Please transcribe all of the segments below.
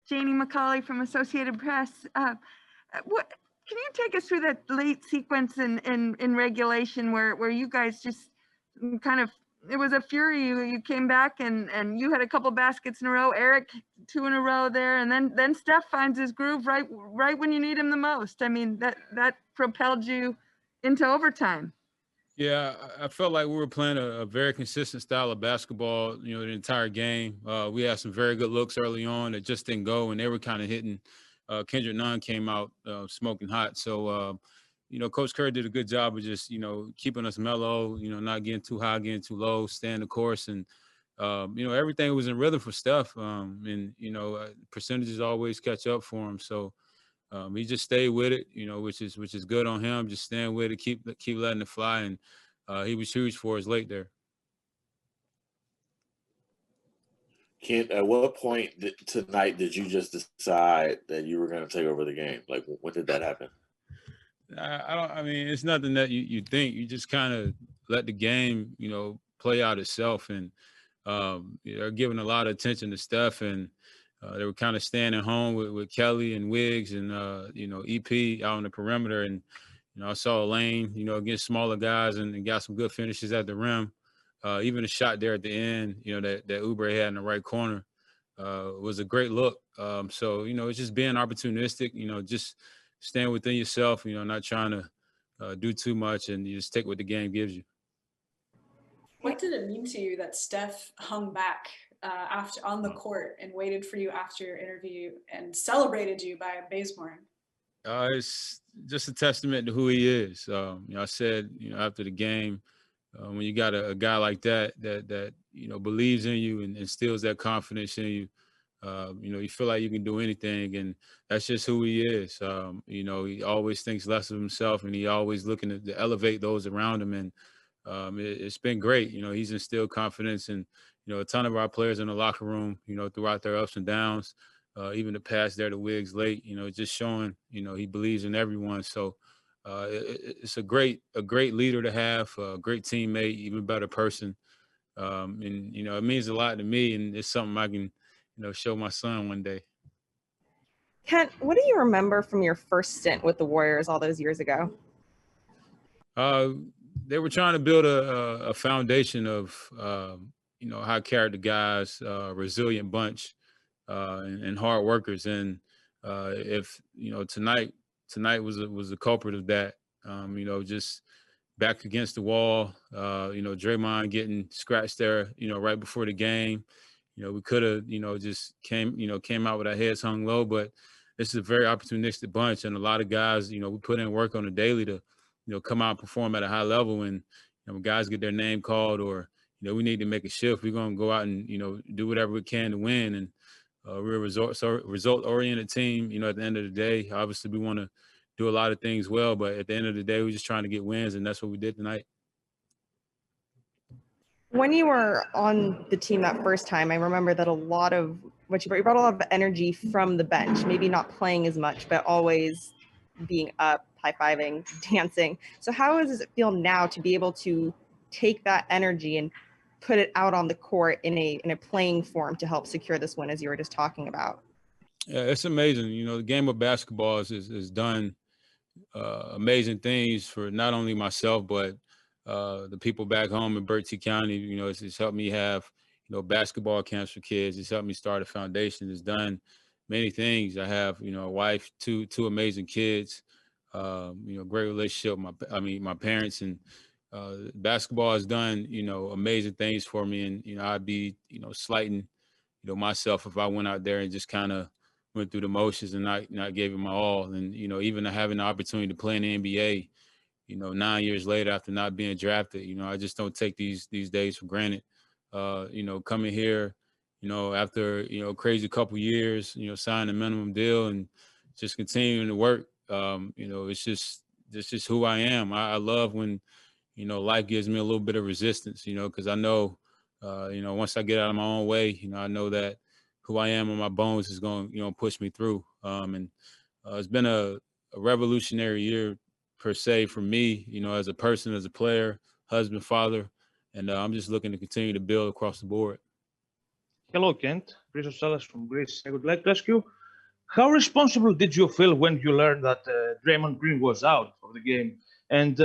Janie McCauley from Associated Press. What can you take us through that late sequence in regulation where you guys just kind of, it was a fury. You came back and you had a couple baskets in a row. Eric 2 in a row there, and then Steph finds his groove right when you need him the most. I mean, that propelled you into overtime. Yeah, I felt like we were playing a very consistent style of basketball, the entire game. We had some very good looks early on that just didn't go, and they were kind of hitting. Kendrick Nunn came out smoking hot. So, Coach Kerr did a good job of just, keeping us mellow, not getting too high, getting too low, staying the course. And, everything was in rhythm for Steph. Percentages always catch up for him. So, he just stayed with it, which is good on him. Just staying with it, keep letting it fly, and he was huge for us late there. Kent, at what point tonight did you just decide that you were going to take over the game? Like, when did that happen? I mean, it's nothing that you think. You just kind of let the game, play out itself, and they're giving a lot of attention to Steph, and they were kind of staying at home with Kelly and Wiggs and, EP out on the perimeter. And, I saw Lane, against smaller guys and got some good finishes at the rim. Even a shot there at the end, that Oubre had in the right corner was a great look. So, it's just being opportunistic, just staying within yourself, not trying to do too much, and you just take what the game gives you. What did it mean to you that Steph hung back after on the court and waited for you after your interview and celebrated you by Bazemore? It's just a testament to who he is. I said, after the game, when you got a guy like that believes in you and instills that confidence in you, you feel like you can do anything, and that's just who he is. He always thinks less of himself, and he always looking to elevate those around him. And it's been great. He's instilled confidence in, a ton of our players in the locker room, throughout their ups and downs, even the pass there to Wiggs late, just showing, he believes in everyone. So it's a great leader to have, a great teammate, even better person. And, it means a lot to me, and it's something I can, show my son one day. Kent, what do you remember from your first stint with the Warriors all those years ago? They were trying to build a foundation of, high character guys, resilient bunch, and hard workers. And if tonight was the culprit of that. Just back against the wall. Draymond getting scratched there. Right before the game. We could have just came out with our heads hung low, but this is a very opportunistic bunch, and a lot of guys. We put in work on the daily to come out and perform at a high level. And when guys get their name called, or we need to make a shift, we're going to go out and do whatever we can to win. And we're a result-oriented team. At the end of the day, obviously we want to do a lot of things well, but at the end of the day, we're just trying to get wins, and that's what we did tonight. When you were on the team that first time, I remember that you brought a lot of energy from the bench, maybe not playing as much, but always being up, high-fiving, dancing. So how does it feel now to be able to take that energy and put it out on the court in a playing form to help secure this win, as you were just talking about? Yeah, it's amazing. The game of basketball has done amazing things for not only myself, but the people back home in Berkeley County. It's helped me have, basketball camps for kids. It's helped me start a foundation. It's done many things. I have, a wife, two amazing kids, great relationship with my parents, and basketball has done, amazing things for me. And, I'd be, slighting, myself if I went out there and just kind of went through the motions and not gave it my all. And, even having the opportunity to play in the NBA, 9 years later after not being drafted, I just don't take these days for granted. Coming here, after, crazy couple years, signing a minimum deal and just continuing to work. It's just who I am. I love when, life gives me a little bit of resistance, because I know, once I get out of my own way, I know that who I am in my bones is going to, push me through. And it's been a revolutionary year per se for me, as a person, as a player, husband, father, and I'm just looking to continue to build across the board. Hello, Kent. Christos Salas from Greece. I would like to ask you, how responsible did you feel when you learned that Draymond Green was out of the game? And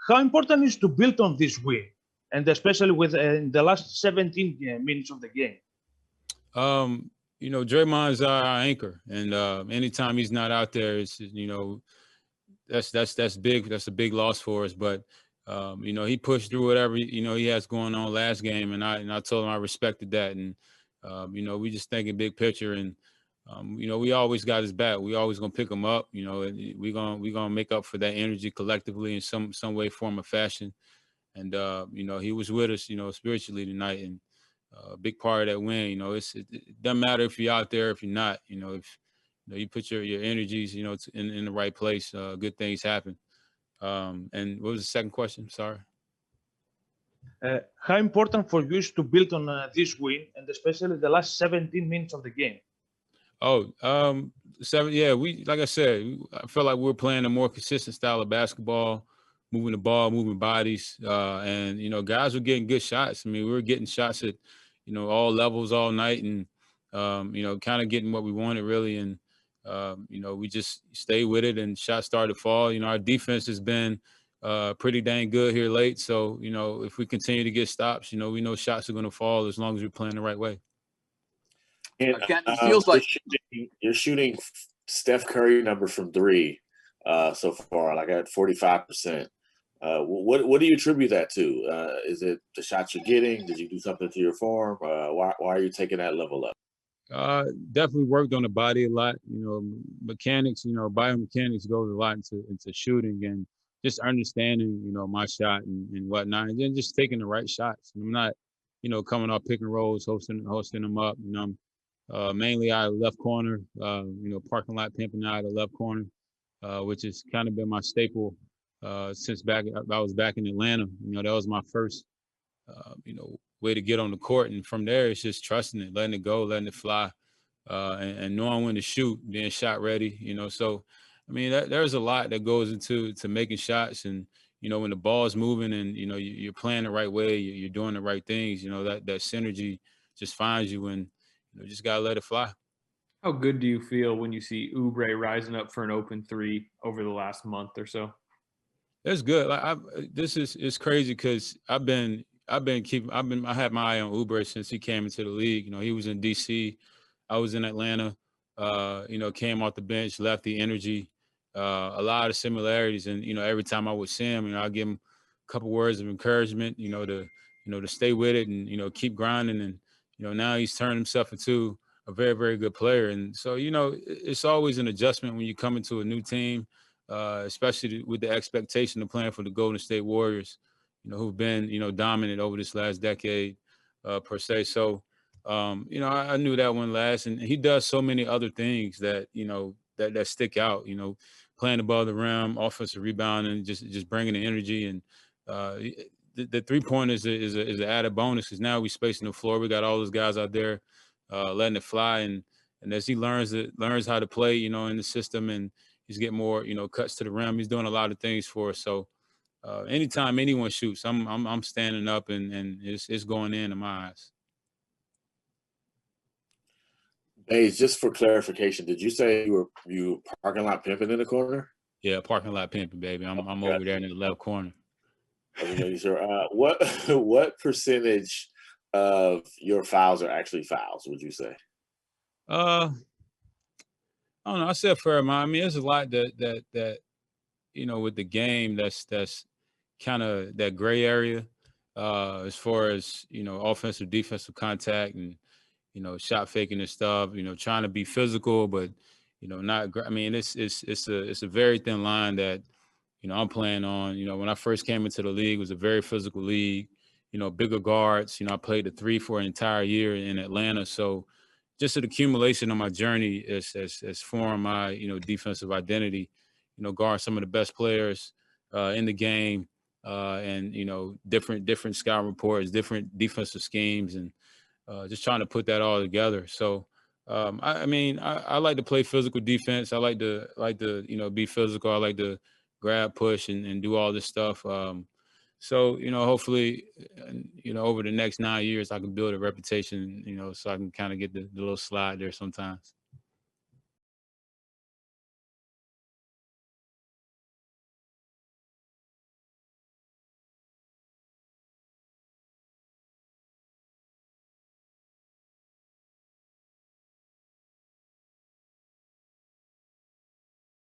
how important is to build on this win? And especially with in the last 17 minutes of the game? You know, Draymond's our anchor. And anytime he's not out there, it's, you know, that's big. That's a big loss for us. But you know, he pushed through whatever, you know, he has going on last game, and I told him I respected that. And you know, we just thinking big picture, and you know, we always got his back. We always gonna pick him up. You know, and we gonna make up for that energy collectively in some way, form, or fashion. And you know, he was with us, you know, spiritually tonight, and a big part of that win. You know, it doesn't matter if you're out there, if you're not. You know, if you know, you put your energies, you know, in the right place, good things happen. And what was the second question? Sorry. How important for you is to build on this win, and especially the last 17 minutes of the game? Oh, yeah, like I said, I felt like we were playing a more consistent style of basketball, moving the ball, moving bodies, and you know, guys were getting good shots. I mean, we were getting shots at, you know, all levels all night, and you know, kind of getting what we wanted really, and you know, we just stayed with it, and shots started to fall. You know, our defense has been pretty dang good here late, so you know, if we continue to get stops, you know, we know shots are going to fall as long as we're playing the right way. And Kent, it feels like you're shooting Steph Curry number from three so far, like at 45%. What do you attribute that to? Is it the shots you're getting? Did you do something to your form? Why are you taking that level up? Definitely worked on the body a lot. You know, mechanics, you know, biomechanics goes a lot into shooting, and just understanding, you know, my shot and whatnot, and then just taking the right shots. I'm not, you know, coming off pick and rolls, hosting them up. You know, I'm mainly out of left corner, you know, parking lot pimping out of the left corner, which has kind of been my staple since I was back in Atlanta. You know, that was my first, you know, way to get on the court. And from there, it's just trusting it, letting it go, letting it fly, and knowing when to shoot, being shot ready, you know. So, I mean, there's a lot that goes into making shots. And, you know, when the ball is moving and, you know, you're playing the right way, you're doing the right things, you know, that synergy just finds you, and, you know, just got to let it fly. How good do you feel when you see Oubre rising up for an open three over the last month or so? That's good. Like it's crazy because I had my eye on Oubre since he came into the league. You know, he was in DC, I was in Atlanta. You know, came off the bench, lefty energy, a lot of similarities. And you know, every time I would see him, you know, I'd give him a couple words of encouragement. You know, to stay with it and, you know, keep grinding. And you know, now he's turned himself into a very, very good player. And so, you know, it's always an adjustment when you come into a new team. Especially with the expectation of playing for the Golden State Warriors, you know, who've been, you know, dominant over this last decade, per se. So, you know, I knew that one last, and he does so many other things that, you know, that stick out, you know, playing above the rim, offensive rebounding, just bringing the energy. And the 3-pointer is an added bonus because now we spacing the floor. We got all those guys out there letting it fly. And as he learns how to play, you know, in the system, and he's getting more, you know, cuts to the rim. He's doing a lot of things for us. So anytime anyone shoots, I'm standing up, and it's going in my eyes. Hey, just for clarification, did you say you were parking lot pimping in the corner? Yeah, parking lot pimping, baby. I'm over there in the left corner. Okay, sure. What percentage of your fouls are actually fouls, would you say? I don't know. I said fair amount. I mean, there's a lot that you know, with the game that's kind of that gray area as far as, you know, offensive, defensive contact, and, you know, shot faking and stuff. You know, trying to be physical, but, you know, not. I mean, it's a very thin line that, you know, I'm playing on. You know, when I first came into the league, it was a very physical league. You know, bigger guards. You know, I played the 3 for an entire year in Atlanta, so just an accumulation on my journey has formed my, you know, defensive identity, you know, guard some of the best players in the game, and, you know, different scout reports, different defensive schemes, and just trying to put that all together. So, I mean, I like to play physical defense. I like to, you know, be physical. I like to grab, push, and do all this stuff. So, hopefully, over the next 9 years, I can build a reputation, so I can kind of get the little slide there sometimes.